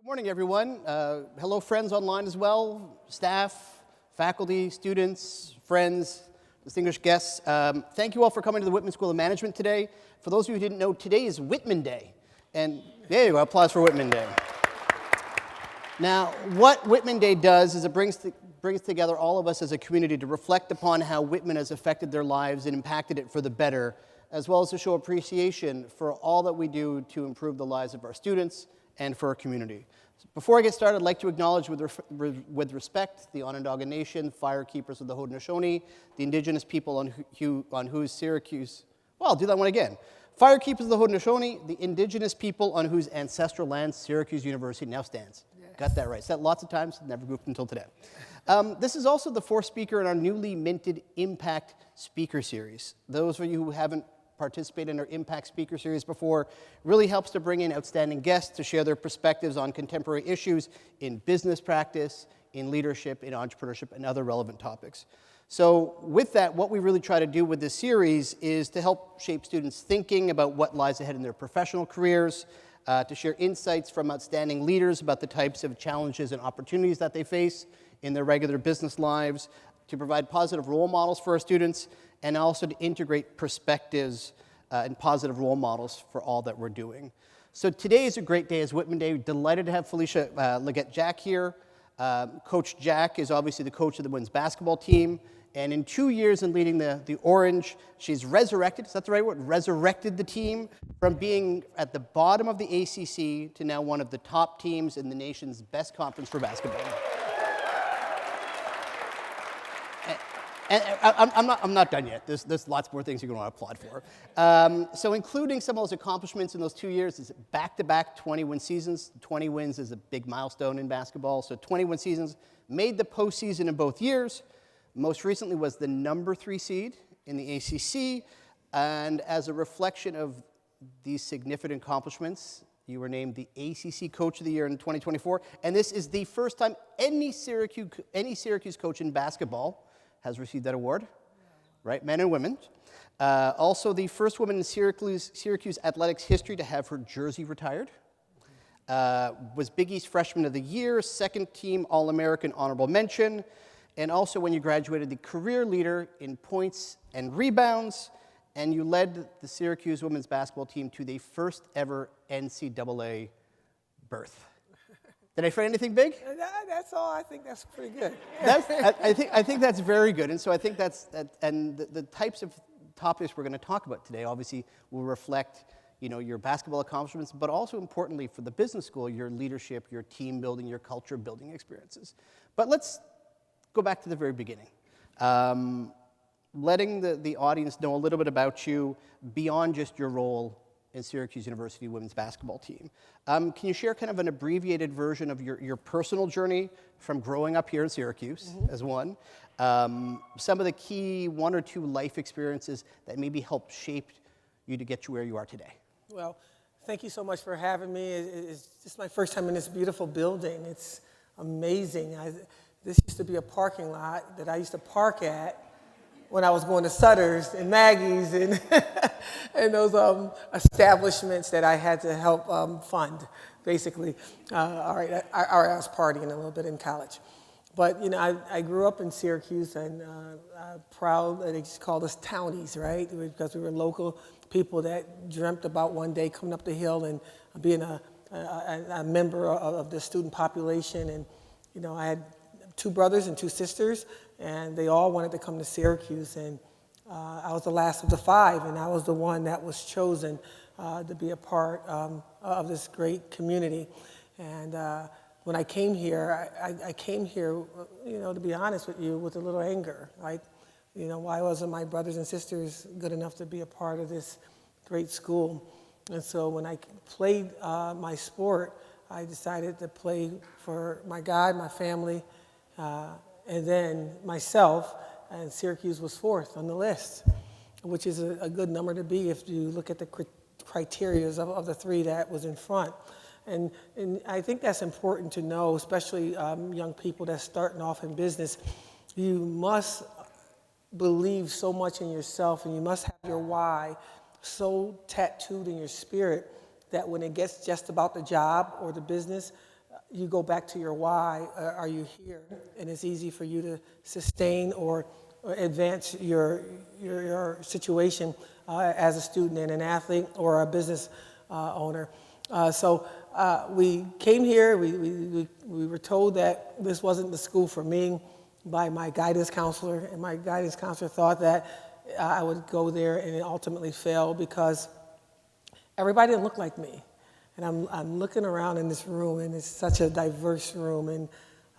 Morning, everyone. Hello, friends online as well, staff, faculty, students, friends, distinguished guests. Thank you all for coming to the Whitman School of Management today. For those of you who didn't know, today is Whitman Day. And there you go, applause for Whitman Day. Now, what Whitman Day does is it brings together all of us as a community to reflect upon how Whitman has affected their lives and impacted it for the better, as well as to show appreciation for all that we do to improve the lives of our students and for our community. Before I get started, I'd like to acknowledge with respect the Onondaga Nation, firekeepers of the Haudenosaunee, the indigenous people on whose Syracuse, well, I'll do that one again. Firekeepers of the Haudenosaunee, the indigenous people on whose ancestral land Syracuse University now stands. Yes. Got that right. Said that lots of times, never goofed until today. This is also the fourth speaker in our newly minted Impact Speaker Series. Those of you who haven't participated in our Impact Speaker Series before, really helps to bring in outstanding guests to share their perspectives on contemporary issues in business practice, in leadership, in entrepreneurship, and other relevant topics. So with that, what we really try to do with this series is to help shape students' thinking about what lies ahead in their professional careers, to share insights from outstanding leaders about the types of challenges and opportunities that they face in their regular business lives, to provide positive role models for our students, and also to integrate perspectives and positive role models for all that we're doing. So today is a great day as Whitman Day. We're delighted to have Felisha Legette-Jack here. Coach Jack is obviously the coach of the women's basketball team. And in 2 years in leading the Orange, she's resurrected, is that the right word? Resurrected the team from being at the bottom of the ACC to now one of the top teams in the nation's best conference for basketball. And I'm not done yet. There's lots more things you're going to want to applaud for. So including some of those accomplishments in those 2 years is back-to-back 20-win seasons. 20 wins is a big milestone in basketball. So 21 seasons, made the postseason in both years. Most recently was the number 3 seed in the ACC. And as a reflection of these significant accomplishments, you were named the ACC Coach of the Year in 2024. And this is the first time any Syracuse coach in basketball has received that award, right? Men and women. Also the first woman in Syracuse athletics history to have her jersey retired. Was Big East Freshman of the Year, second team All-American honorable mention, and also when you graduated, the career leader in points and rebounds, and you led the Syracuse women's basketball team to the first ever NCAA berth. Did I forget anything big? That's all. I think that's pretty good. I think that's very good. And so I think and the types of topics we're going to talk about today obviously will reflect, your basketball accomplishments, but also importantly for the business school, your leadership, your team building, your culture building experiences. But let's go back to the very beginning. Letting the audience know a little bit about you beyond just your role in Syracuse University women's basketball team. Can you share kind of an abbreviated version of your personal journey from growing up here in Syracuse, as one, some of the key 1 or 2 life experiences that maybe helped shape you to get you where you are today? Well, thank you so much for having me. It's just my first time in this beautiful building. It's amazing. This used to be a parking lot that I used to park at when I was going to Sutter's and Maggie's and and those establishments that I had to help fund, basically. All right, I was partying a little bit in college. But, I grew up in Syracuse, and proud that they just called us townies, right? Because we were local people that dreamt about one day coming up the hill and being a member of the student population. And, I had 2 brothers and 2 sisters, and they all wanted to come to Syracuse, and I was the last of the 5, and I was the one that was chosen to be a part of this great community. And when I came here, I came here, to be honest with you, with a little anger. Like, why wasn't my brothers and sisters good enough to be a part of this great school? And so when I played my sport, I decided to play for my God, my family, and then myself, and Syracuse was 4th on the list, which is a good number to be if you look at the criteria of the 3 that was in front. And I think that's important to know, especially young people that's starting off in business. You must believe so much in yourself, and you must have your why so tattooed in your spirit that when it gets just about the job or the business, you go back to your why. Are you here? And it's easy for you to sustain or advance your situation as a student and an athlete or a business owner. So we came here. We were told that this wasn't the school for me by my guidance counselor, and my guidance counselor thought that I would go there, and it ultimately failed because everybody didn't look like me. And I'm looking around in this room, and it's such a diverse room, and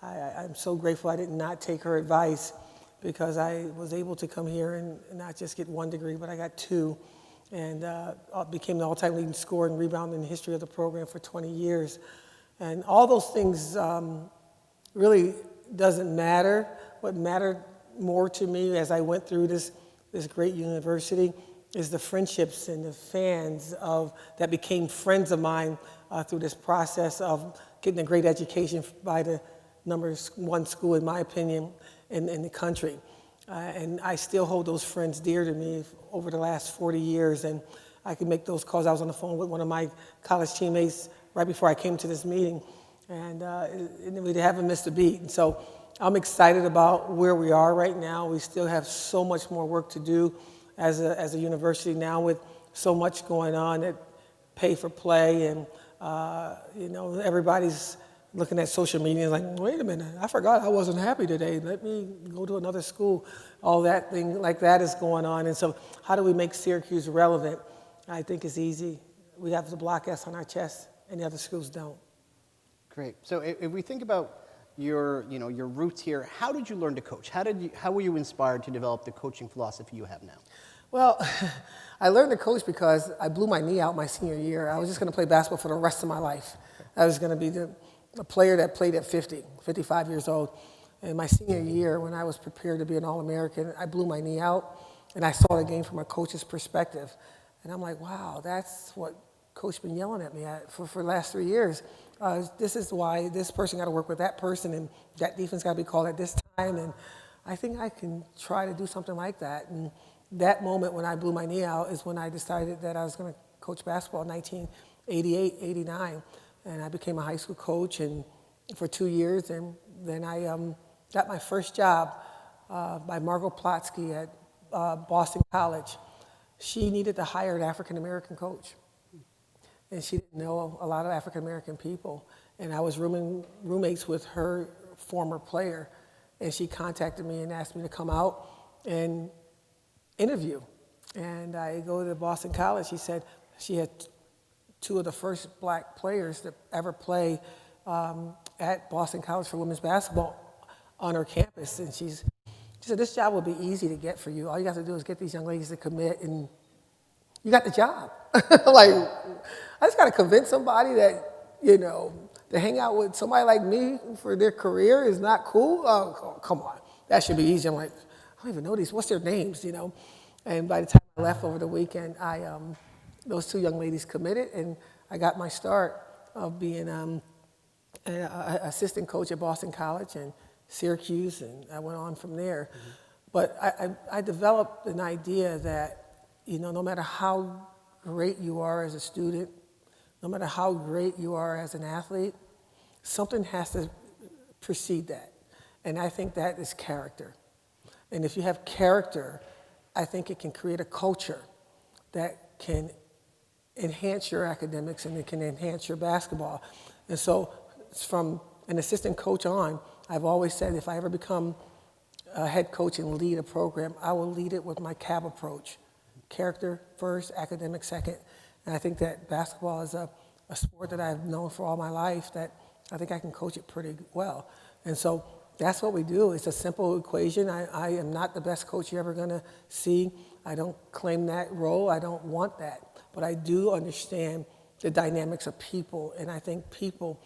I'm so grateful I did not take her advice, because I was able to come here and not just get 1 degree, but I got 2, and became the all-time leading scorer and rebounder in the history of the program for 20 years. And all those things really doesn't matter. What mattered more to me as I went through this great university is the friendships and the fans that became friends of mine through this process of getting a great education by the #1 school, in my opinion, in the country. And I still hold those friends dear to me over the last 40 years. And I can make those calls. I was on the phone with one of my college teammates right before I came to this meeting, and we haven't missed a beat. And so I'm excited about where we are right now. We still have so much more work to do as a university now, with so much going on at pay for play, and everybody's looking at social media like, wait a minute, I forgot I wasn't happy today. Let me go to another school. All that thing like that is going on. And so how do we make Syracuse relevant? I think it's easy. We have the Block S on our chest, and the other schools don't. Great. So if we think about your roots here, how did you learn to coach? How were you inspired to develop the coaching philosophy you have now? Well, I learned to coach because I blew my knee out my senior year. I was just going to play basketball for the rest of my life. I was going to be a player that played at 55 years old. And my senior year, when I was prepared to be an All-American, I blew my knee out, and I saw the game from a coach's perspective. And I'm like, wow, that's what Coach been yelling at me for the last 3 years. This is why this person got to work with that person, and that defense got to be called at this time. And I think I can try to do something like that. And that moment when I blew my knee out is when I decided that I was going to coach basketball in 1988, 89. And I became a high school coach and for 2 years. And then I got my first job by Margot Plotsky at Boston College. She needed to hire an African-American coach. And she didn't know a lot of African-American people. And I was roommates with her former player. And she contacted me and asked me to come out and interview. And I go to Boston College. She said she had 2 of the first black players to ever play at Boston College for women's basketball on her campus. And she said, this job will be easy to get for you. All you have to do is get these young ladies to commit, and you got the job. Like, I just got to convince somebody that, to hang out with somebody like me for their career is not cool. Oh, come on. That should be easy. I'm like, I don't even know these. What's their names, And by the time I left over the weekend, those 2 young ladies committed, and I got my start of being an assistant coach at Boston College and Syracuse, and I went on from there. Mm-hmm. But I developed an idea that, no matter how great you are as a student, no matter how great you are as an athlete, something has to precede that. And I think that is character. And if you have character, I think it can create a culture that can enhance your academics and it can enhance your basketball. And so from an assistant coach on, I've always said if I ever become a head coach and lead a program, I will lead it with my CAB approach. Character first, academic second. And I think that basketball is a sport that I've known for all my life, that I think I can coach it pretty well. And so that's what we do. It's a simple equation. I am not the best coach you're ever going to see. I don't claim that role. I don't want that. But I do understand the dynamics of people, and I think people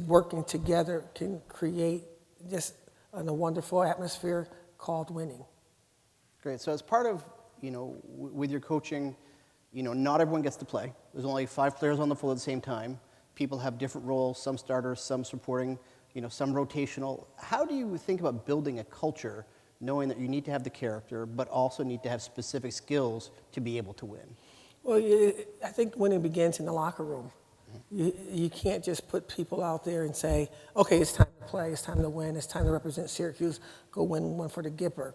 working together can create just a wonderful atmosphere called winning. Great. So as part of, with your coaching, not everyone gets to play. There's only 5 players on the floor at the same time. People have different roles, some starters, some supporting, some rotational. How do you think about building a culture knowing that you need to have the character, but also need to have specific skills to be able to win? Well, I think winning begins in the locker room. You can't just put people out there and say, okay, it's time to play, it's time to win, it's time to represent Syracuse, go win one for the Gipper.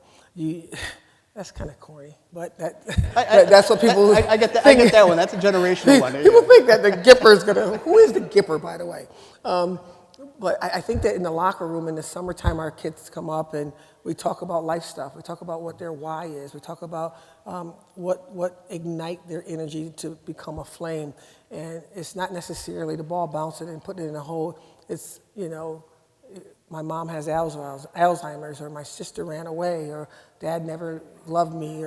That's kind of corny, but that's what people I get that. I get that one. That's a generational one. People think that the Gipper is gonna. Who is the Gipper, by the way? But I think that in the locker room in the summertime, our kids come up and we talk about life stuff. We talk about what their why is. We talk about what ignite their energy to become a flame. And it's not necessarily the ball bouncing and putting it in a hole. It's, my mom has Alzheimer's, or my sister ran away, or dad never loved me,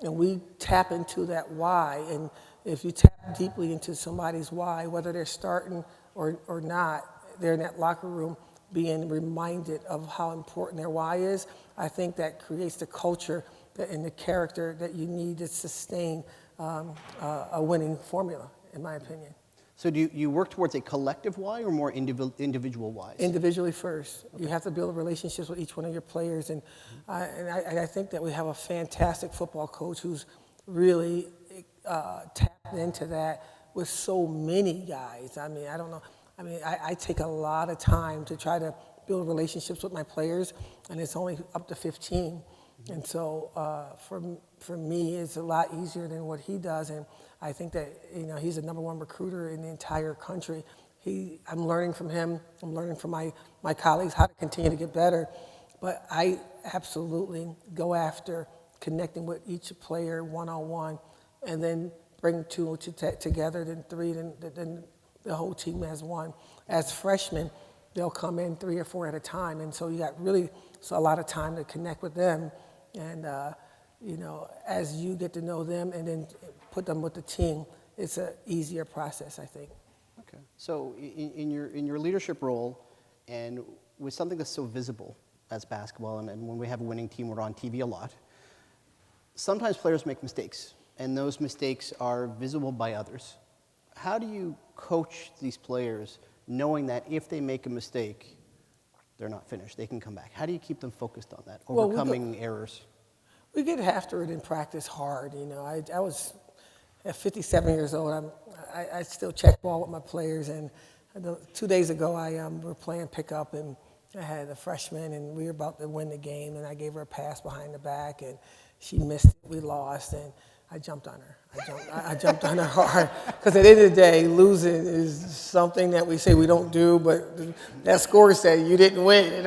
and we tap into that why. And if you tap deeply into somebody's why, whether they're starting or not, they're in that locker room being reminded of how important their why is. I think that creates the culture and the character that you need to sustain a winning formula, in my opinion. So do you work towards a collective why or more individual whys? Individually first. Okay. You have to build relationships with each one of your players. And I think that we have a fantastic football coach who's really tapped into that with so many guys. I mean, I don't know. I mean, I take a lot of time to try to build relationships with my players, and it's only up to 15. And so for me, it's a lot easier than what he does. And I think that, he's the #1 recruiter in the entire country. I'm learning from him. I'm learning from my colleagues how to continue to get better. But I absolutely go after connecting with each player one-on-one, and then bring two together, then three, then the whole team as one. As freshmen, they'll come in 3 or 4 at a time, and so you got really a lot of time to connect with them. And as you get to know them and then put them with the team, it's an easier process, I think. Okay. So in your leadership role, and with something that's so visible as basketball, and when we have a winning team, we're on TV a lot. Sometimes players make mistakes, and those mistakes are visible by others. How do you coach these players knowing that if they make a mistake, they're not finished, they can come back? How do you keep them focused on that, overcoming errors? We get after it in practice hard. I was at 57 years old. I still check ball with my players, and 2 days ago we were playing pickup, and I had a freshman, and we were about to win the game, and I gave her a pass behind the back, and she missed it. We lost, and I jumped on her. I jumped on her hard, because at the end of the day, losing is something that we say we don't do, but that score said you didn't win. And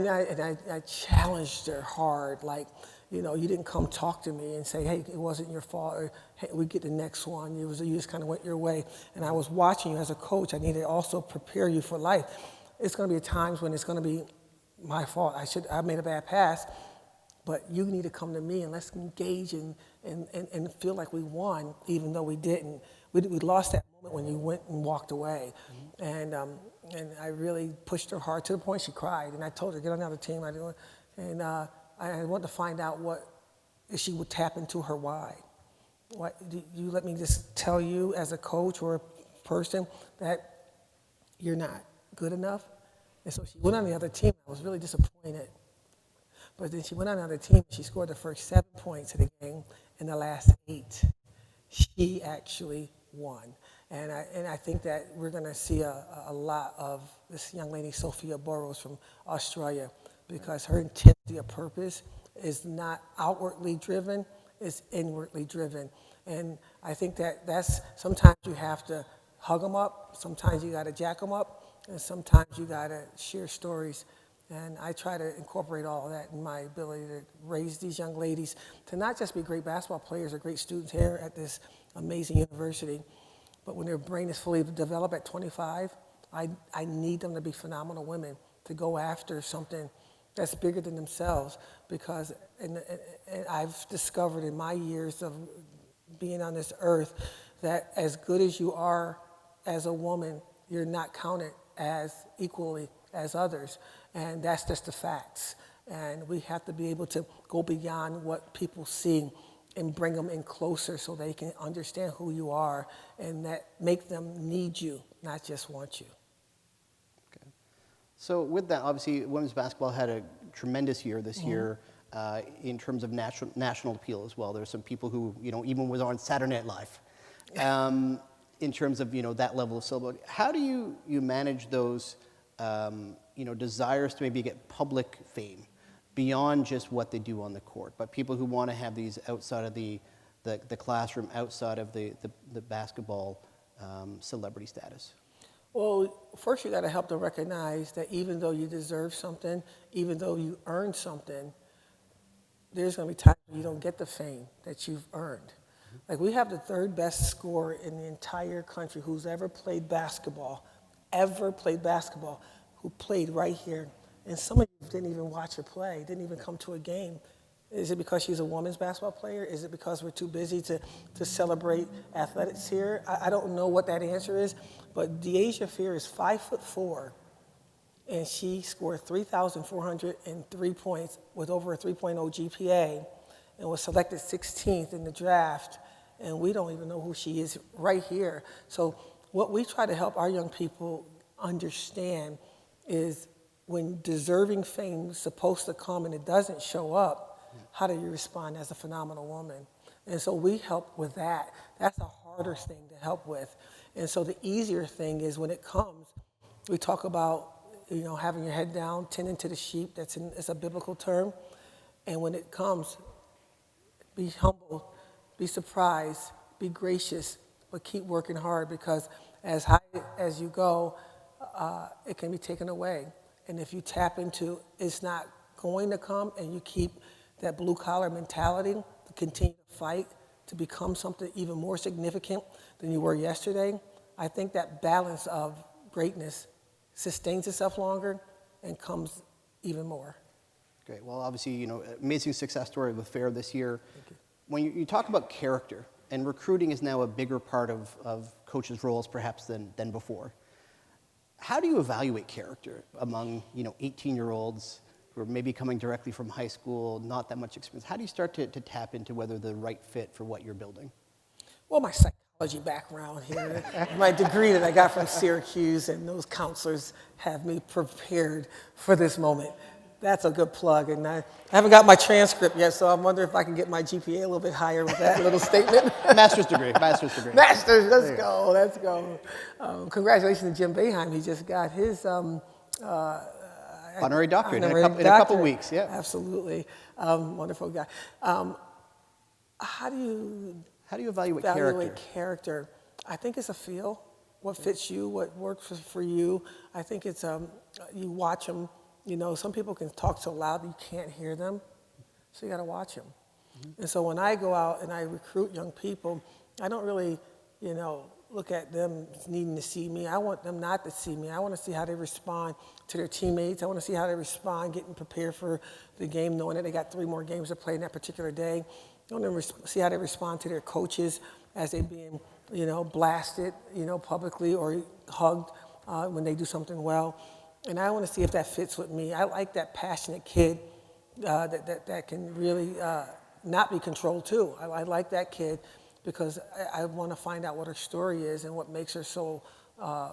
I challenged her hard, like, you didn't come talk to me and say, hey, it wasn't your fault, or hey, we get the next one. You just kind of went your way. And I was watching you as a coach. I needed to also prepare you for life. It's going to be times when it's going to be my fault. I made a bad pass. But you need to come to me, and let's engage and feel like we won, even though we didn't. We lost that moment when you went and walked away. Mm-hmm. And I really pushed her hard to the point she cried. And I told her, get on the other team. And I wanted to find out if she would tap into her why. Do you let me just tell you as a coach or a person that you're not good enough? And so she went on the other team. I was really disappointed. But then she went on another team. She scored the first 7 points of the game, and the last 8, she actually won. And I think that we're going to see a lot of this young lady, Sophia Burrows from Australia, because her intensity of purpose is not outwardly driven, it's inwardly driven. And I think that's sometimes you have to hug them up, sometimes you got to jack them up, and sometimes you got to share stories. And I try to incorporate all of that in my ability to raise these young ladies to not just be great basketball players or great students here at this amazing university, but when their brain is fully developed at 25, I need them to be phenomenal women, to go after something that's bigger than themselves. Because and I've discovered in my years of being on this earth that as good as you are as a woman, you're not counted as equally as others. And that's just the facts. And we have to be able to go beyond what people see and bring them in closer so they can understand who you are, and that make them need you, not just want you. Okay. So with that, obviously, women's basketball had a tremendous year this year in terms of national appeal as well. There's some people who, even was on Saturday Night Live. in terms of, that level of celebrity. How do you manage those, desires to maybe get public fame beyond just what they do on the court, but people who want to have these outside of the classroom, outside of the basketball celebrity status? Well, first you got to help them recognize that even though you deserve something, even though you earned something, there's going to be times when you don't get the fame that you've earned. Like, we have the third best scorer in the entire country who's ever played basketball, who played right here. And some of you didn't even watch her play, didn't even come to a game. Is it because she's a women's basketball player? Is it because we're too busy to celebrate athletics here? I don't know what that answer is, but Deasia Fear is 5'4", and she scored 3,403 points with over a 3.0 GPA and was selected 16th in the draft, and we don't even know who she is right here. So what we try to help our young people understand is when deserving fame is supposed to come and it doesn't show up, how do you respond as a phenomenal woman? And so we help with that. That's a harder thing to help with. And so the easier thing is when it comes, we talk about, having your head down, tending to the sheep. It's a biblical term. And when it comes, be humble, be surprised, be gracious, but keep working hard, because as high as you go, it can be taken away. And if you tap into it's not going to come, and you keep that blue-collar mentality to continue to fight, to become something even more significant than you were yesterday, I think that balance of greatness sustains itself longer and comes even more. Great. Well, obviously, amazing success story with Fair this year. Thank you. When you talk about character, and recruiting is now a bigger part of coaches' roles perhaps than before, how do you evaluate character among 18-year-olds who are maybe coming directly from high school, not that much experience? How do you start to tap into whether the right fit for what you're building? Well, my psychology background here, my degree that I got from Syracuse, and those counselors have me prepared for this moment. That's a good plug, and I haven't got my transcript yet, so I'm wondering if I can get my GPA a little bit higher with that little statement. Master's degree. Let's go. Congratulations to Jim Boeheim. He just got his honorary doctorate in a couple weeks. Yeah, absolutely. Wonderful guy. How do you evaluate character? I think it's a feel. What fits you, what works for you. I think it's you watch them. Some people can talk so loud that you can't hear them, so you got to watch them. Mm-hmm. And so when I go out and I recruit young people, I don't really, look at them needing to see me. I want them not to see me. I want to see how they respond to their teammates. I want to see how they respond getting prepared for the game, knowing that they got 3 more games to play in that particular day. I want to see how they respond to their coaches as they being, blasted, publicly, or hugged when they do something well. And I want to see if that fits with me. I like that passionate kid that can really not be controlled too. I like that kid because I want to find out what her story is and what makes her so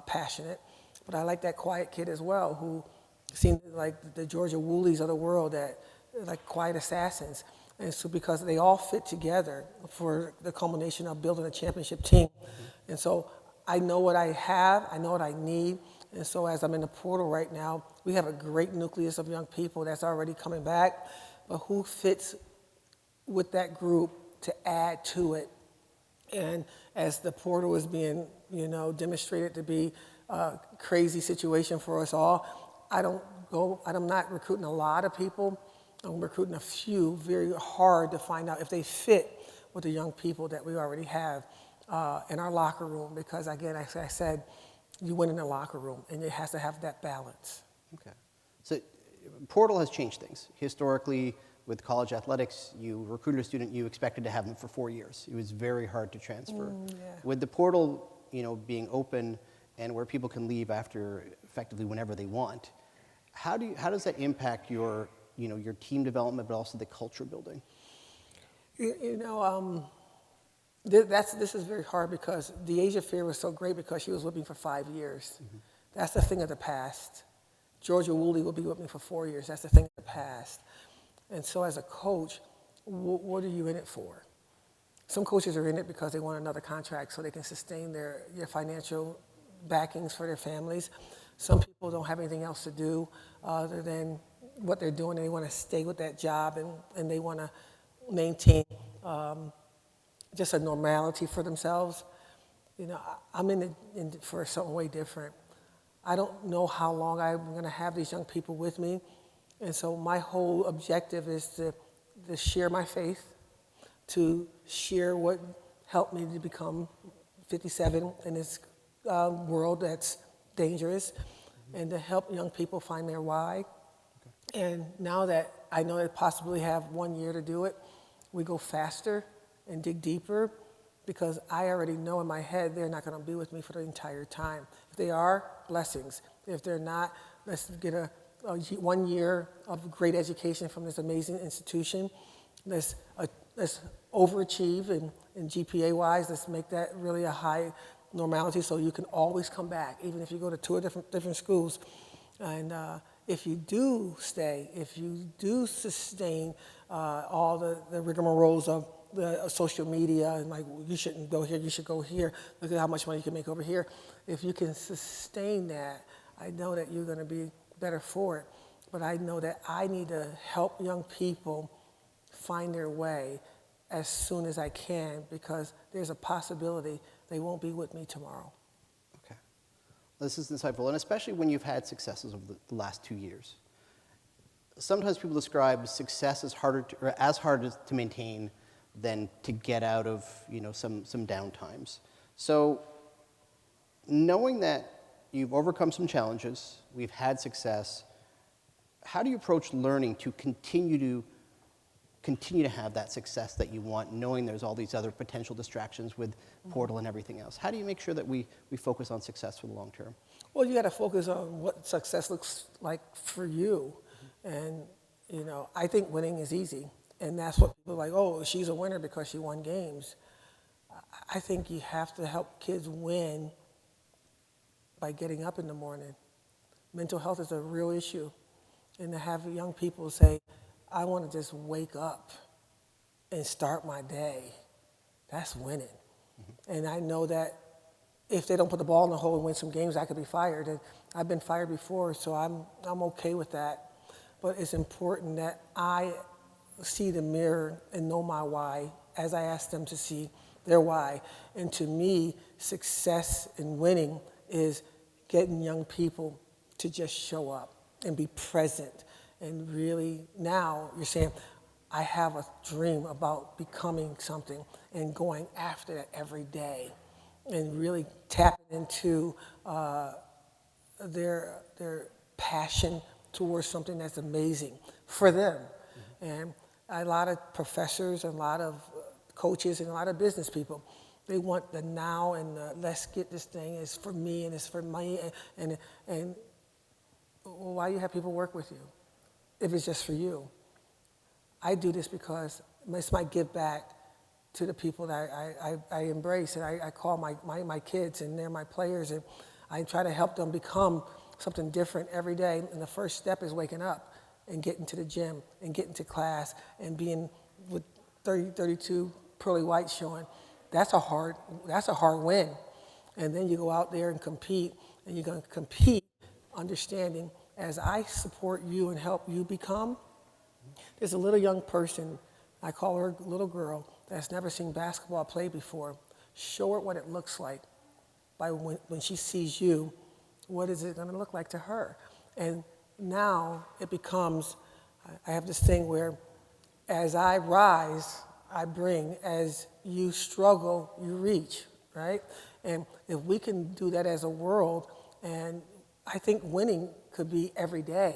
passionate. But I like that quiet kid as well, who seems like the Georgia Woolies of the world, that like quiet assassins. And so because they all fit together for the culmination of building a championship team. Mm-hmm. And so I know what I have, I know what I need. And so as I'm in the portal right now, we have a great nucleus of young people that's already coming back, but who fits with that group to add to it? And as the portal is being, demonstrated to be a crazy situation for us all, I'm not recruiting a lot of people. I'm recruiting a few very hard to find out if they fit with the young people that we already have in our locker room, because again, as I said, you win in the locker room, and it has to have that balance. Okay. So portal has changed things. Historically, with college athletics, you recruited a student, you expected to have them for 4 years. It was very hard to transfer. Yeah. With the portal, being open and where people can leave after effectively whenever they want, how does that impact your team development, but also the culture building? This is very hard because Deasia Fear was so great because she was with me for 5 years. Mm-hmm. That's a thing of the past. Georgia Woolley will be with me for 4 years. That's a thing of the past. And so as a coach, what are you in it for? Some coaches are in it because they want another contract so they can sustain their financial backings for their families. Some people don't have anything else to do other than what they're doing, and they want to stay with that job, and they want to maintain just a normality for themselves. You know, I'm in it for something way different. I don't know how long I'm going to have these young people with me, and so my whole objective is to share my faith, to share what helped me to become 57 in this world that's dangerous, and to help young people find their why. And now that I know they possibly have 1 year to do it, we go faster and dig deeper, because I already know in my head they're not going to be with me for the entire time. If they are, blessings. If they're not, let's get a 1 year of great education from this amazing institution. Let's overachieve in GPA-wise. Let's make that really a high normality so you can always come back, even if you go to two different schools. And if you do stay, if you do sustain all the rigmaroles of the social media, and like, you shouldn't go here, you should go here, look at how much money you can make over here. If you can sustain that, I know that you're going to be better for it. But I know that I need to help young people find their way as soon as I can, because there's a possibility they won't be with me tomorrow. Okay. This is insightful, and especially when you've had successes over the last 2 years. Sometimes people describe success as as hard to maintain than to get out of, you know, some downtimes. So knowing that you've overcome some challenges, we've had success, how do you approach learning to continue to have that success that you want, knowing there's all these other potential distractions with Portal and everything else? How do you make sure that we focus on success for the long term? Well, you got to focus on what success looks like for you. And, you know, I think winning is easy. And that's what people are like, oh, she's a winner because she won games. I think you have to help kids win by getting up in the morning. Mental health is a real issue. And to have young people say, I want to just wake up and start my day, that's winning. Mm-hmm. And I know that if they don't put the ball in the hole and win some games, I could be fired. And I've been fired before, so I'm okay with that. But it's important that I see the mirror and know my why as I ask them to see their why. And to me, success and winning is getting young people to just show up and be present. And really, now you're saying, I have a dream about becoming something and going after that every day, and really tapping into their passion towards something that's amazing for them. Mm-hmm. And a lot of professors, a lot of coaches, and a lot of business people, they want the now and the let's get this thing, it's for me and it's for me, and why you have people work with you if it's just for you? I do this because it's my give back to the people that I embrace, and I call my kids, and they're my players, and I try to help them become something different every day. And the first step is waking up and getting to the gym and getting to class and being with 32 pearly whites showing. That's a hard win. And then you go out there and compete, and you're going to compete understanding, as I support you and help you become, there's a little young person, I call her a little girl, that's never seen basketball play before. Show her what it looks like by when she sees you. What is it going to look like to her? And now it becomes, I have this thing where as I rise, I bring. As you struggle, you reach, right? And if we can do that as a world, and I think winning could be every day.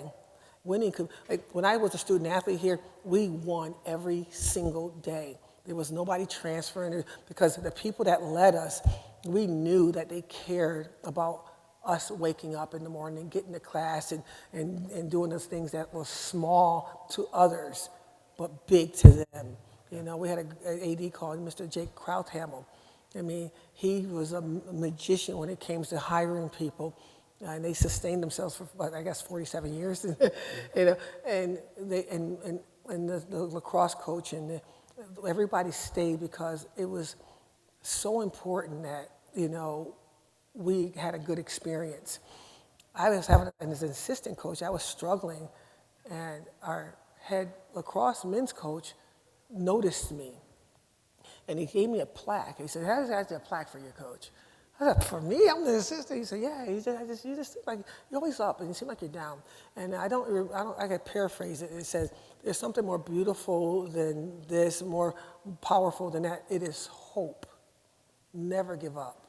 Winning could, like when I was a student athlete here, we won every single day. There was nobody transferring, because the people that led us, we knew that they cared about us waking up in the morning, getting to class, and doing those things that were small to others, but big to them. You know, we had an AD called Mr. Jake Krauthamel. I mean, he was a magician when it came to hiring people, and they sustained themselves for, I guess, 47 years. You know, and the lacrosse coach and everybody stayed because it was so important that, we had a good experience. I was having, and as an assistant coach, I was struggling, and our head lacrosse men's coach noticed me, and he gave me a plaque. He said, "How's that a plaque for your coach?" I said, "For me, I'm the assistant." He said, "Yeah." He said, "You just seem like you're always up, and you seem like you're down." And I can paraphrase it. It says, "There's something more beautiful than this, more powerful than that. It is hope. Never give up."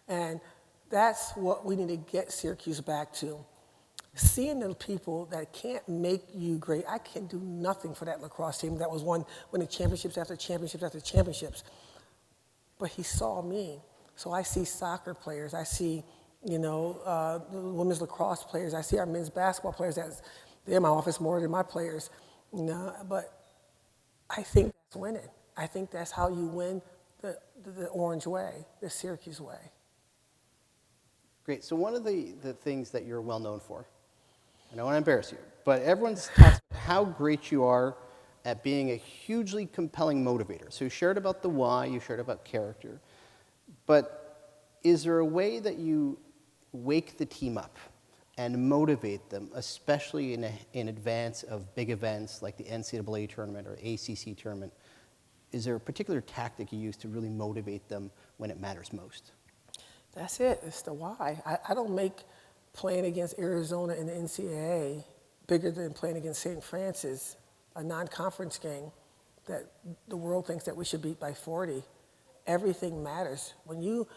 And that's what we need to get Syracuse back to. Seeing the people that can't make you great. I can do nothing for that lacrosse team that was winning championships after championships after championships. But he saw me. So I see soccer players. I see, the women's lacrosse players. I see our men's basketball players. They're in my office more than my players. But I think that's winning. I think that's how you win the Orange way, the Syracuse way. Great. So one of the things that you're well known for, and I don't want to embarrass you, but everyone talks about how great you are at being a hugely compelling motivator. So you shared about the why, you shared about character, but is there a way that you wake the team up and motivate them, especially in advance of big events like the NCAA tournament or ACC tournament? Is there a particular tactic you use to really motivate them when it matters most? That's it. It's the why. I don't make playing against Arizona in the NCAA bigger than playing against St. Francis, a non-conference game that the world thinks that we should beat by 40. Everything matters. When you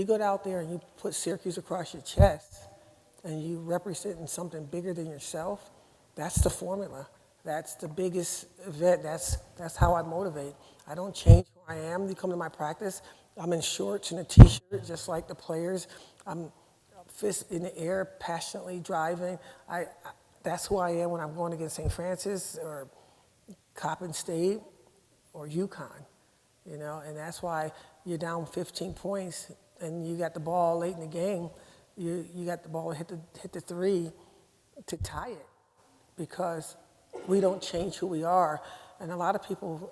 go out there and you put Syracuse across your chest and you represent something bigger than yourself, that's the formula. That's the biggest event. That's how I motivate. I don't change who I am. You come to my practice, I'm in shorts and a T-shirt, just like the players. I'm fist in the air, passionately driving. That's who I am when I'm going against St. Francis or Coppin State or UConn, and that's why you're down 15 points and you got the ball late in the game. You got the ball, hit the three to tie it, because we don't change who we are. And a lot of people,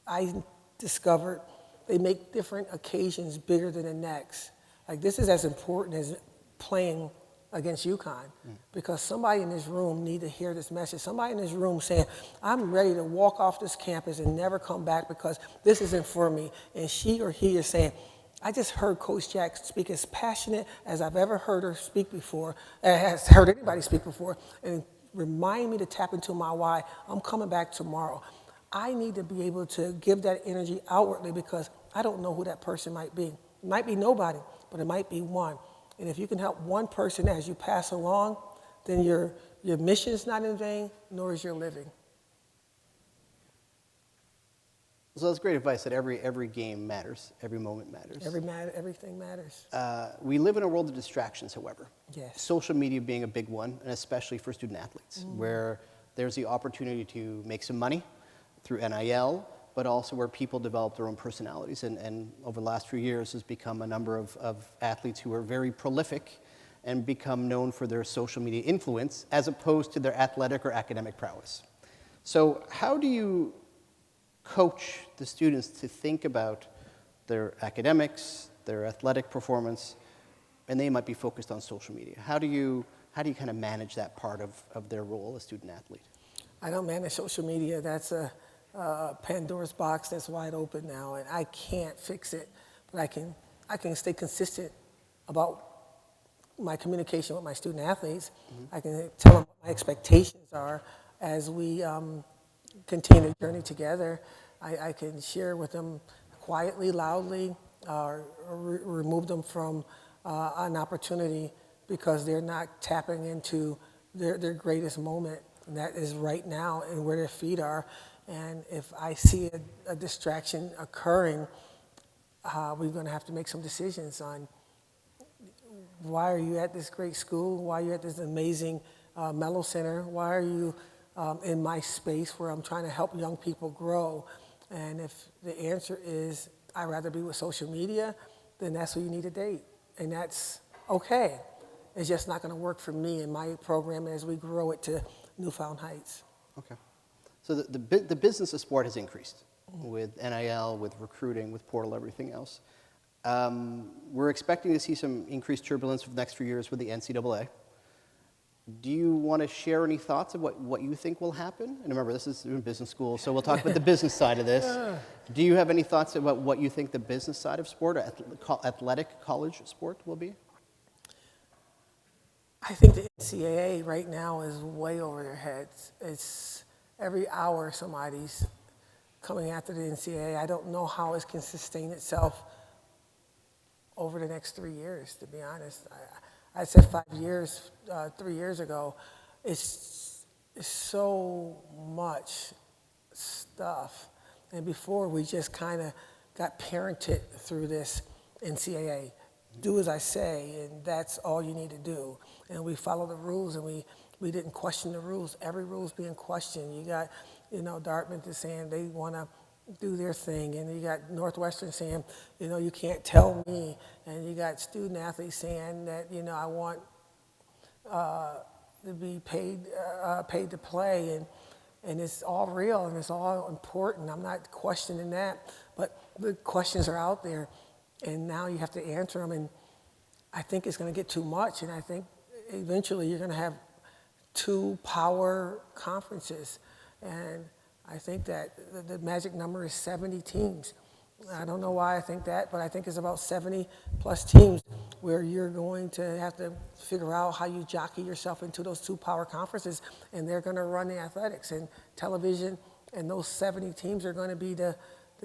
I discovered, they make different occasions bigger than the next. Like, this is as important as playing against UConn, because somebody in this room need to hear this message. Somebody in this room saying, I'm ready to walk off this campus and never come back because this isn't for me. And she or he is saying, I just heard Coach Jack speak as passionate as I've ever heard her speak before, has heard anybody speak before, and remind me to tap into my why. I'm coming back tomorrow. I need to be able to give that energy outwardly, because I don't know who that person might be. It might be nobody, but it might be one. And if you can help one person as you pass along, then your mission is not in vain, nor is your living. So that's great advice, that every game matters, every moment matters. Everything matters. We live in a world of distractions, however. Yes. Social media being a big one, and especially for student athletes, where there's the opportunity to make some money through NIL, but also where people develop their own personalities. And over the last few years has become a number of athletes who are very prolific and become known for their social media influence as opposed to their athletic or academic prowess. So how do you coach the students to think about their academics, their athletic performance, and they might be focused on social media? How do you kind of manage that part of their role as student athlete? I don't manage social media. That's a Pandora's box that's wide open now, and I can't fix it. But I can stay consistent about my communication with my student athletes. I can tell them what my expectations are as we continue the journey together. I can share with them quietly, loudly, or remove them from an opportunity because they're not tapping into their greatest moment, and that is right now and where their feet are. And if I see a distraction occurring, we're going to have to make some decisions on why are you at this great school? Why are you at this amazing Mello Center? Why are you in my space where I'm trying to help young people grow? And if the answer is I'd rather be with social media, then that's who you need to date. And that's okay. It's just not going to work for me and my program as we grow it to newfound heights. Okay. So the business of sport has increased with NIL, with recruiting, with portal, everything else. We're expecting to see some increased turbulence for the next few years with the NCAA. Do you want to share any thoughts of what you think will happen? And remember, this is in business school, so we'll talk about the business side of this. Do you have any thoughts about what you think the business side of sport, athletic college sport, will be? I think the NCAA right now is way over their heads. It's every hour somebody's coming after the NCAA. I don't know how it can sustain itself over the next 3 years, to be honest. I said 5 years, 3 years ago. It's so much stuff. And before, we just kind of got parented through this NCAA. Do as I say, and that's all you need to do. And we follow the rules, and we didn't question the rules. Every rule's being questioned. You got, Dartmouth is saying they want to do their thing, and you got Northwestern saying, you can't tell me, and you got student athletes saying that, I want to be paid to play, and it's all real and it's all important. I'm not questioning that, but the questions are out there, and now you have to answer them, and I think it's going to get too much, and I think eventually you're going to have 2 power conferences, and I think that the magic number is 70 teams. I don't know why I think that, but I think it's about 70 plus teams where you're going to have to figure out how you jockey yourself into those 2 power conferences, and they're going to run the athletics and television, and those 70 teams are going to be the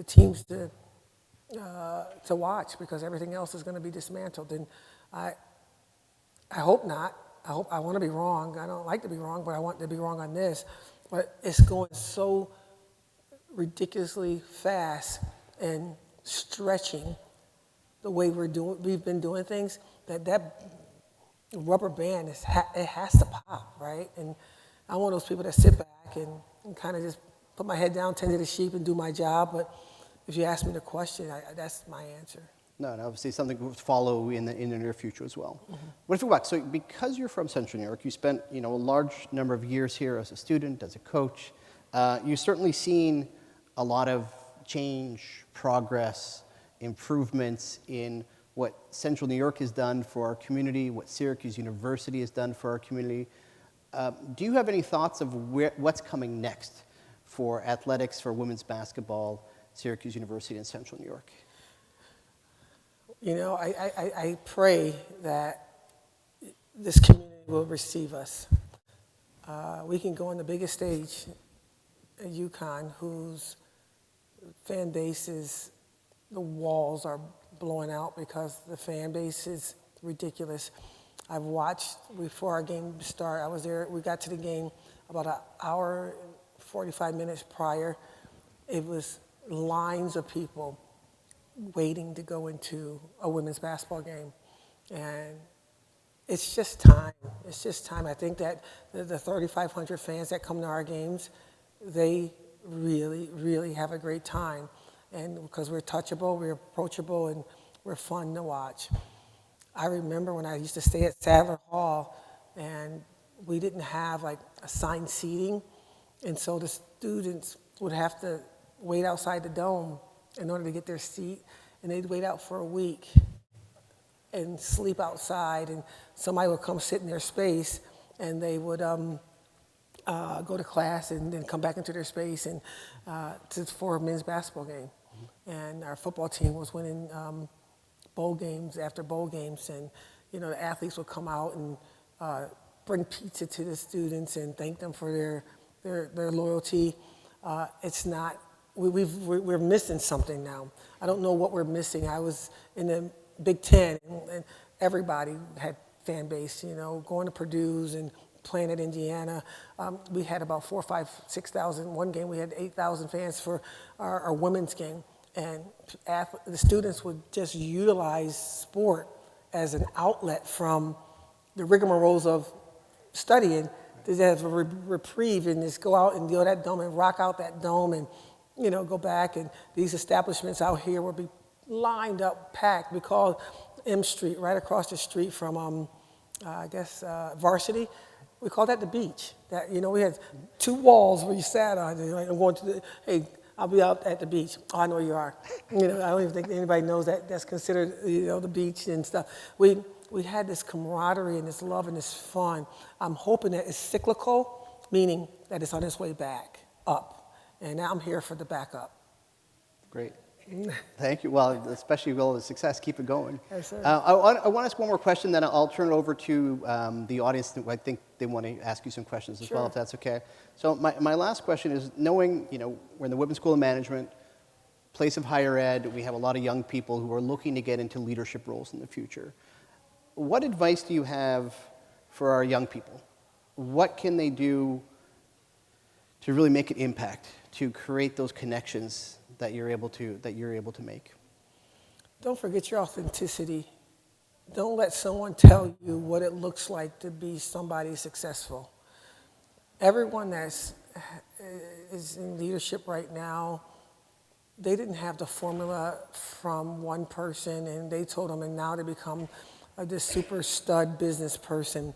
teams to watch, because everything else is going to be dismantled. And I hope not. I want to be wrong. I don't like to be wrong, but I want to be wrong on this. But it's going so ridiculously fast and stretching the way we've been doing things, that rubber band it has to pop, right? And I'm one of those people that sit back and kind of just put my head down, tend to the sheep, and do my job. But if you ask me the question, that's my answer. No, and obviously something to follow in the near future as well. Mm-hmm. What if you go back? So because you're from Central New York, you spent a large number of years here as a student, as a coach. You've certainly seen a lot of change, progress, improvements in what Central New York has done for our community, what Syracuse University has done for our community. Do you have any thoughts of what's coming next for athletics, for women's basketball, Syracuse University and Central New York? I pray that this community will receive us. We can go on the biggest stage at UConn, whose fan base is, the walls are blowing out because the fan base is ridiculous. I've watched before our game started. I was there. We got to the game about an hour and 45 minutes prior. It was lines of people waiting to go into a women's basketball game. And it's just time. It's just time. I think that the 3,500 fans that come to our games, they really, really have a great time. And because we're touchable, we're approachable, and we're fun to watch. I remember when I used to stay at Sadler Hall, and we didn't have assigned seating, and so the students would have to wait outside the dome in order to get their seat, and they'd wait out for a week and sleep outside, and somebody would come sit in their space, and they would go to class and then come back into their space and for a men's basketball game. Mm-hmm. And our football team was winning bowl games after bowl games, and the athletes would come out and bring pizza to the students and thank them for their loyalty. It's not. We're missing something now. I don't know what we're missing. I was in the Big Ten, and everybody had fan base, going to Purdue's and playing at Indiana. We had about 4,000, 5,000, 6,000. One game we had 8,000 fans for our women's game. And the students would just utilize sport as an outlet from the rigmaroles of studying to have a reprieve and just go out and go to that dome and rock out that dome and go back, and these establishments out here will be lined up, packed. We call M Street, right across the street from, Varsity. we call that the beach. That, you know, we had 2 walls where you sat on. And you're like, I'm going to the, hey, I'll be out at the beach. Oh, I know you are. You know, I don't even think anybody knows that that's considered, you know, the beach and stuff. We had this camaraderie and this love and this fun. I'm hoping that it's cyclical, meaning that it's on its way back up. And now I'm here for the backup. Great. Thank you. Well, especially with all the success, keep it going. Yes, sir. I want to ask one more question, then I'll turn it over to the audience. I think they want to ask you some questions as well, if that's okay. So my last question is, knowing, you know, we're in the Whitman School of Management, place of higher ed, we have a lot of young people who are looking to get into leadership roles in the future. What advice do you have for our young people? What can they do to really make an impact, to create those connections that you're able to make? Don't forget your authenticity. Don't let someone tell you what it looks like to be somebody successful. Everyone is in leadership right now, they didn't have the formula from one person and they told them, and now they become this super stud business person.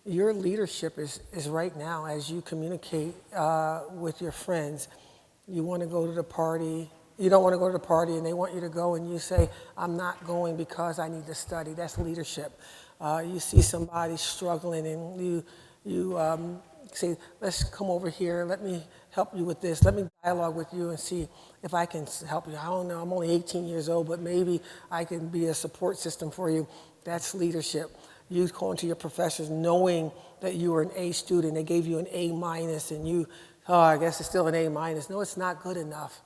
Your leadership is right now as you communicate with your friends. You want to go to the party. You don't want to go to the party and they want you to go and you say, I'm not going because I need to study. That's leadership. You see somebody struggling and you say, let's come over here. Let me help you with this. Let me dialogue with you and see if I can help you. I don't know. I'm only 18 years old, but maybe I can be a support system for you. That's leadership. You going to your professors knowing that you were an A student. They gave you an A minus and you, oh, I guess it's still an A minus. No, it's not good enough.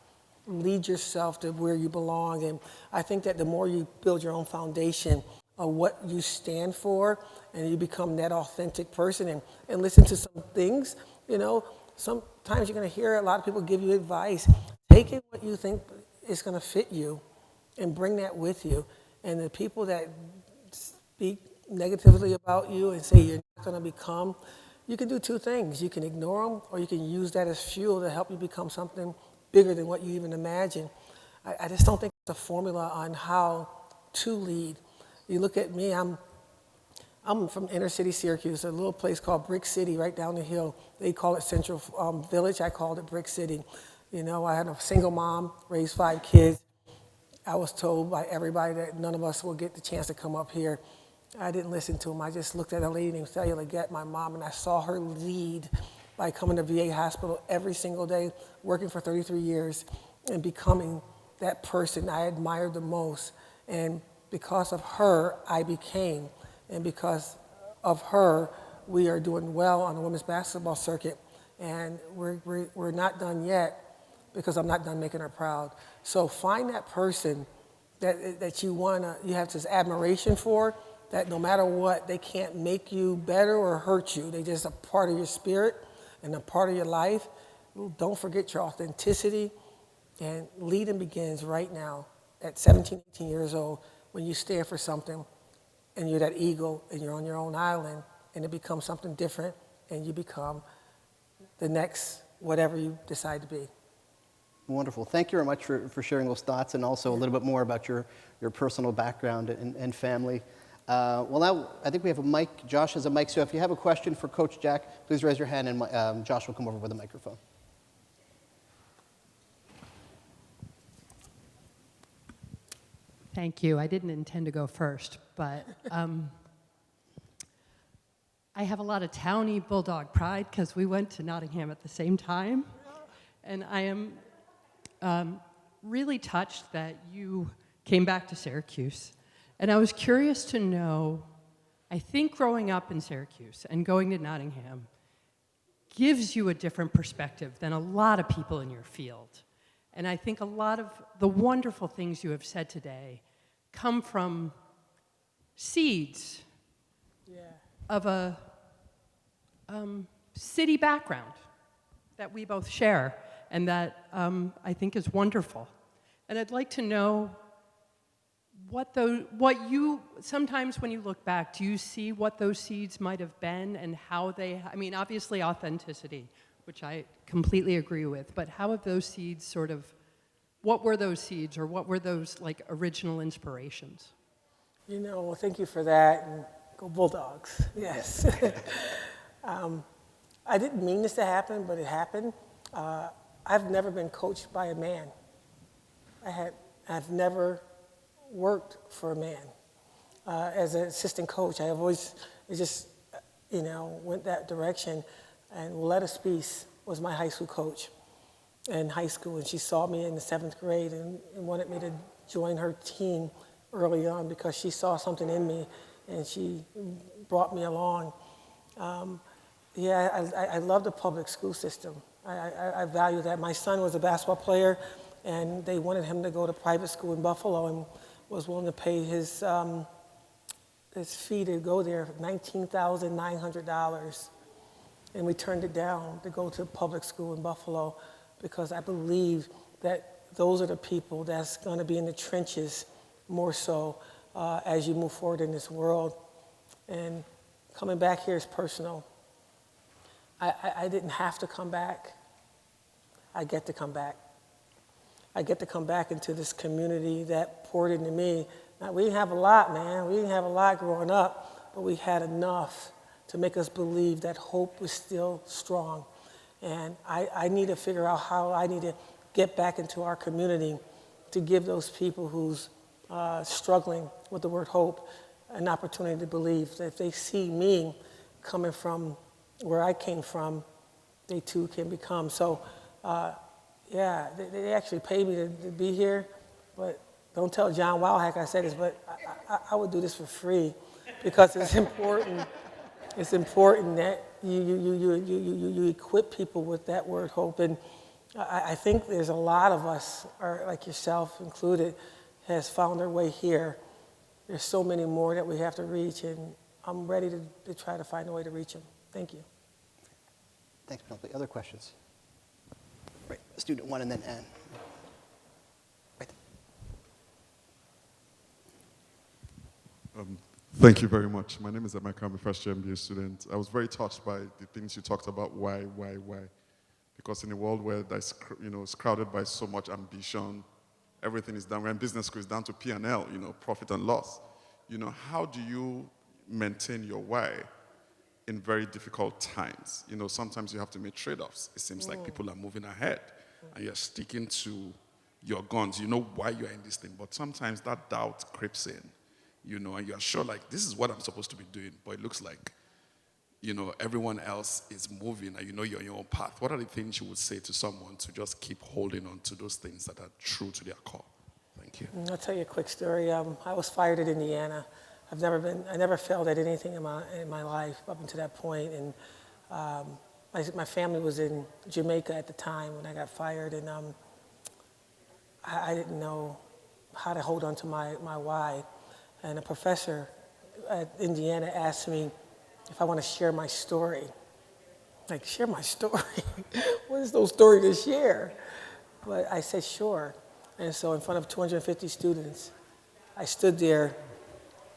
Lead yourself to where you belong. And I think that the more you build your own foundation of what you stand for and you become that authentic person and listen to some things, you know, sometimes you're going to hear a lot of people give you advice. Take it what you think is going to fit you and bring that with you. And the people that speak negatively about you and say you're not going to become, you can do 2 things. You can ignore them or you can use that as fuel to help you become something bigger than what you even imagine. I just don't think it's a formula on how to lead. You look at me, I'm from inner city Syracuse, a little place called Brick City right down the hill. They call it Central Village. I called it Brick City. You know, I had a single mom, raised 5 kids. I was told by everybody that none of us will get the chance to come up here. I didn't listen to them. I just looked at a lady named Felisha Legette-Jack, my mom, and I saw her lead by coming to VA hospital every single day, working for 33 years, and becoming that person I admired the most. And because of her, I became. And because of her, we are doing well on the women's basketball circuit. And we're not done yet because I'm not done making her proud. So find that person that you have this admiration for, that no matter what, they can't make you better or hurt you. They're just a part of your spirit and a part of your life. Don't forget your authenticity. And leading begins right now at 17, 18 years old when you stand for something and you're that eagle and you're on your own island and it becomes something different and you become the next whatever you decide to be. Wonderful. Thank you very much for sharing those thoughts and also a little bit more about your personal background and family. Well, now I think we have a mic. Josh has a mic, so if you have a question for Coach Jack, please raise your hand and Josh will come over with a microphone. Thank you. I didn't intend to go first, but I have a lot of Townie Bulldog pride because we went to Nottingham at the same time. And I am really touched that you came back to Syracuse. And I was curious to know, I think growing up in Syracuse and going to Nottingham gives you a different perspective than a lot of people in your field. And I think a lot of the wonderful things you have said today come from seeds of a city background that we both share and that I think is wonderful. And I'd like to know what you, sometimes when you look back, do you see what those seeds might have been and how they, I mean, obviously authenticity, which I completely agree with, but how have those seeds sort of, what were those seeds or what were those like original inspirations? You know, well, thank you for that, and go Bulldogs, yes. I didn't mean this to happen, but it happened. I've never been coached by a man. I've never worked for a man. As an assistant coach, I have always, it just, went that direction. And Willetta Speece was my high school coach in high school, and she saw me in the 7th grade and wanted me to join her team early on because she saw something in me, and she brought me along. I love the public school system. I value that. My son was a basketball player, and they wanted him to go to private school in Buffalo and was willing to pay his fee to go there, $19,900. And we turned it down to go to public school in Buffalo because I believe that those are the people that's going to be in the trenches more so as you move forward in this world. And coming back here is personal. I didn't have to come back. I get to come back. I get to come back into this community that poured into me. Now, we didn't have a lot, man. We didn't have a lot growing up, but we had enough to make us believe that hope was still strong. And I need to figure out how I need to get back into our community to give those people who's struggling with the word hope an opportunity to believe that if they see me coming from where I came from, they too can become. So, they actually paid me to be here, but don't tell John Wildhack I said this, but I would do this for free because it's important. It's important that you equip people with that word hope. And I think there's a lot of us, or like yourself included, has found their way here. There's so many more that we have to reach, and I'm ready to try to find a way to reach them. Thank you. Thanks, Penelope. Other questions? Right, student one and then Ann. Right. Thank you very much. My name is Emeka. I'm a first-year MBA student. I was very touched by the things you talked about. Why? Because in a world where that's, it's crowded by so much ambition, everything is done. We're in business school, it's down to P&L, profit and loss. How do you maintain your why in very difficult times? Sometimes you have to make trade-offs. It seems like people are moving ahead, and you're sticking to your guns. You know why you're in this thing, but sometimes that doubt creeps in. And you're sure, like, this is what I'm supposed to be doing, but it looks like, everyone else is moving and you're on your own path. What are the things you would say to someone to just keep holding on to those things that are true to their core? Thank you. I'll tell you a quick story. I was fired at Indiana. I never failed at anything in my life up until that point. And my family was in Jamaica at the time when I got fired, and I didn't know how to hold on to my why. And a professor at Indiana asked me if I want to share my story. Like, share my story? What is those story to share? But I said, sure. And so in front of 250 students, I stood there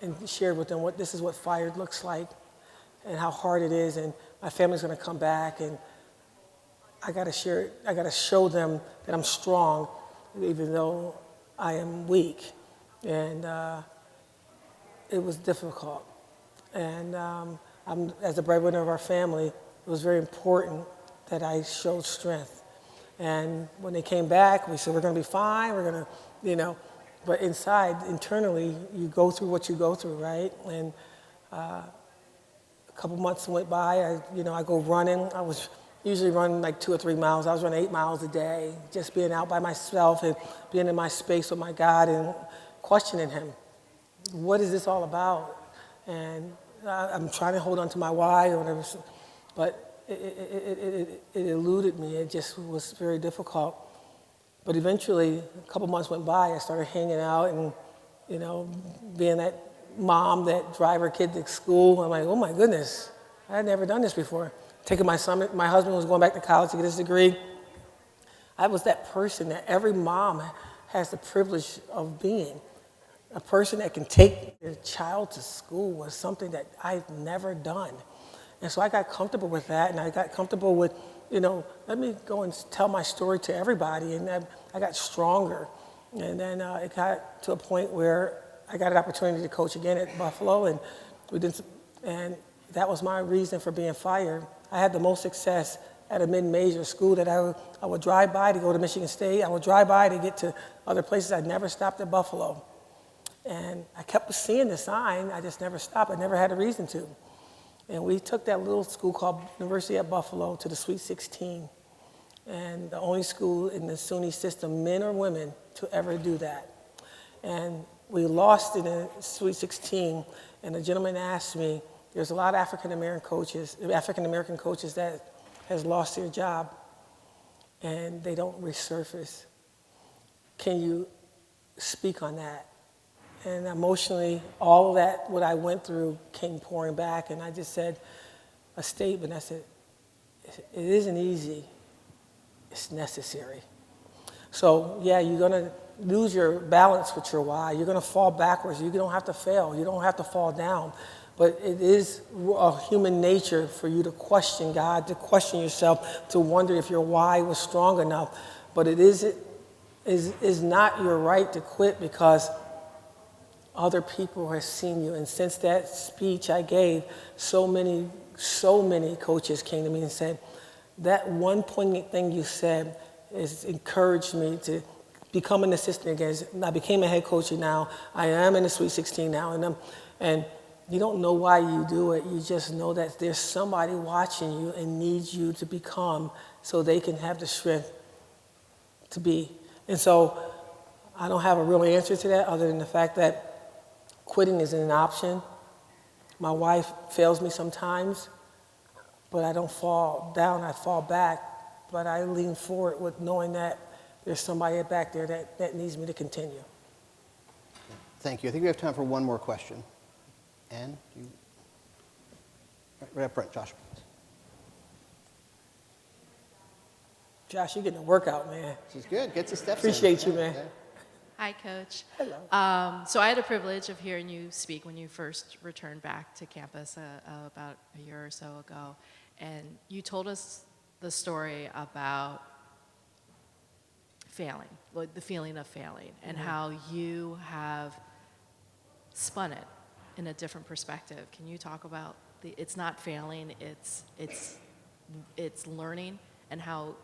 and shared with them this is what fired looks like and how hard it is, and my family's going to come back, and I got to share it. I got to show them that I'm strong even though I am weak. And it was difficult. And as the breadwinner of our family, it was very important that I showed strength. And when they came back, we said, we're going to be fine, we're going to, but internally, you go through what you go through, right? And a couple months went by, I go running. I was usually running like 2 or 3 miles. I was running 8 miles a day, just being out by myself and being in my space with my God and questioning him. What is this all about? And I'm trying to hold on to my why or whatever, but it eluded me. It just was very difficult. But eventually, a couple months went by, I started hanging out and, being that mom that drive her kid to school. I'm like, oh my goodness, I had never done this before. Taking my son, my husband was going back to college to get his degree. I was that person that every mom has the privilege of being. A person that can take their child to school was something that I've never done. And so I got comfortable with that, and I got comfortable with, let me go and tell my story to everybody, and I got stronger. And then it got to a point where I got an opportunity to coach again at Buffalo, and that was my reason for being fired. I had the most success at a mid-major school that I would drive by to go to Michigan State. I would drive by to get to other places. I never stopped at Buffalo. And I kept seeing the sign. I just never stopped. I never had a reason to. And we took that little school called University at Buffalo to the Sweet 16. And the only school in the SUNY system, men or women, to ever do that. And we lost in the Sweet 16, and the gentleman asked me, there's a lot of African-American coaches that has lost their job, and they don't resurface. Can you speak on that? And emotionally, all of that, what I went through, came pouring back, and I just said a statement. I said, it isn't easy, it's necessary. So yeah, you're gonna lose your balance with your why. You're gonna fall backwards. You don't have to fail. You don't have to fall down. But it is a human nature for you to question God, to question yourself, to wonder if your why was strong enough. But it is not your right to quit because other people have seen you. And since that speech I gave, so many coaches came to me and said, that one poignant thing you said has encouraged me to become an assistant again. I became a head coach now. I am in the Sweet 16 now. And you don't know why you do it. You just know that there's somebody watching you and needs you to become so they can have the strength to be. And so I don't have a real answer to that other than the fact that quitting isn't an option. My wife fails me sometimes, but I don't fall down, I fall back. But I lean forward with knowing that there's somebody back there that needs me to continue. Thank you. I think we have time for one more question. Ann, you? Right up front, Josh. Josh, you're getting a workout, man. This is good. Get some steps Appreciate in. you, man. Yeah. Hi, Coach. Hello. So I had the privilege of hearing you speak when you first returned back to campus about a year or so ago, and you told us the story about failing, like the feeling of failing, and how you have spun it in a different perspective. Can you talk about it's not failing, it's learning, and how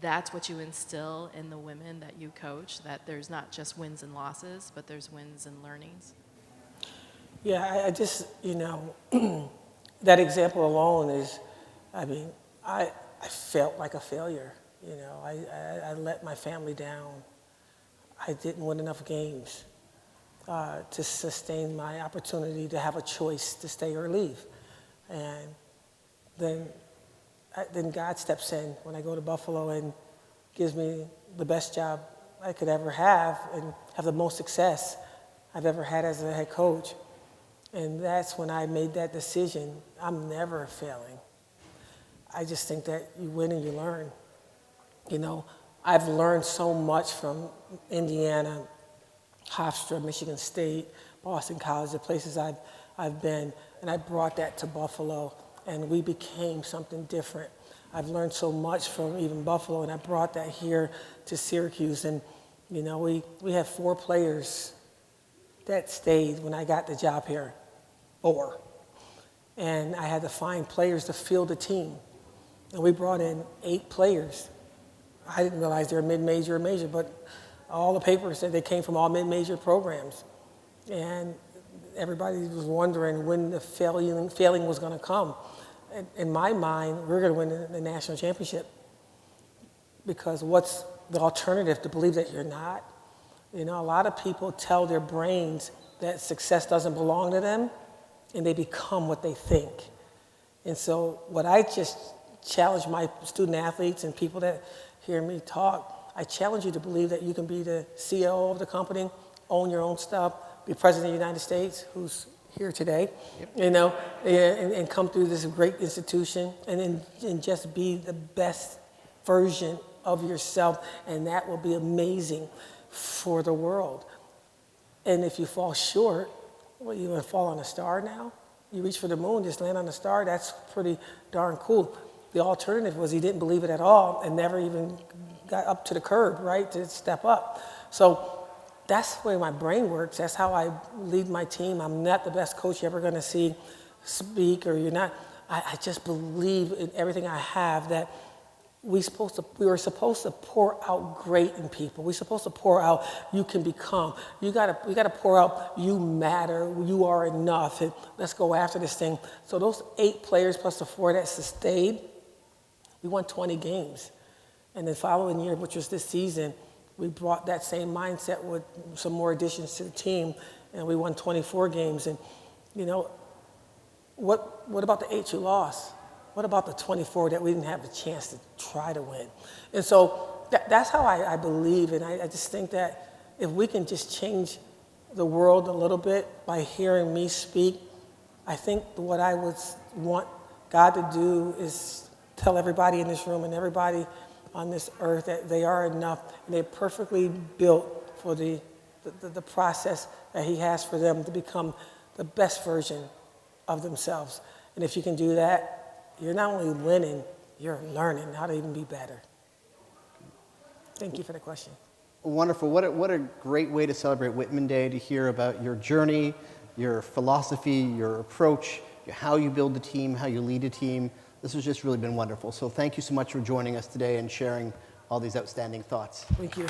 that's what you instill in the women that you coach, that there's not just wins and losses, but there's wins and learnings? Yeah, I just, that example alone is, I felt like a failure. I let my family down. I didn't win enough games to sustain my opportunity to have a choice to stay or leave. And then God steps in when I go to Buffalo and gives me the best job I could ever have and have the most success I've ever had as a head coach. And that's when I made that decision. I'm never failing. I just think that you win and you learn. I've learned so much from Indiana, Hofstra, Michigan State, Boston College, the places I've been, and I brought that to Buffalo, and we became something different. I've learned so much from even Buffalo, and I brought that here to Syracuse, and we had 4 players that stayed when I got the job here, 4. And I had to find players to field the team, and we brought in 8 players. I didn't realize they were mid-major or major, but all the papers said they came from all mid-major programs. And everybody was wondering when the failing was going to come. In my mind, we're going to win the national championship, because what's the alternative to believe that you're not? A lot of people tell their brains that success doesn't belong to them, and they become what they think. And so what I just challenge my student athletes and people that hear me talk, I challenge you to believe that you can be the CEO of the company, own your own stuff, be president of the United States, who's here today, and come through this great institution and just be the best version of yourself, and that will be amazing for the world. And if you fall short, well, you want to fall on a star now? You reach for the moon, just land on a star, that's pretty darn cool. The alternative was he didn't believe it at all and never even got up to the curb, right, to step up. So that's the way my brain works. That's how I lead my team. I'm not the best coach you're ever going to see. speak or you're not, I just believe in everything I have that we were supposed to pour out great in people. We're supposed to pour out you can become. We gotta pour out you matter, you are enough, and let's go after this thing. So those 8 players plus the 4 that stayed, we won 20 games. And the following year, which was this season, we brought that same mindset with some more additions to the team, and we won 24 games. And you know, what about the 8 you lost? What about the 24 that we didn't have a chance to try to win? And so that's how I believe, and I just think that if we can just change the world a little bit by hearing me speak, I think what I would want God to do is tell everybody in this room and everybody on this earth that they are enough and they're perfectly built for the process that He has for them to become the best version of themselves. And if you can do that, you're not only winning, you're learning how to even be better. Thank you for the question. Wonderful. What a great way to celebrate Whitman Day, to hear about your journey, your philosophy, your approach, how you build a team, how you lead a team. This has just really been wonderful. So thank you so much for joining us today and sharing all these outstanding thoughts. Thank you.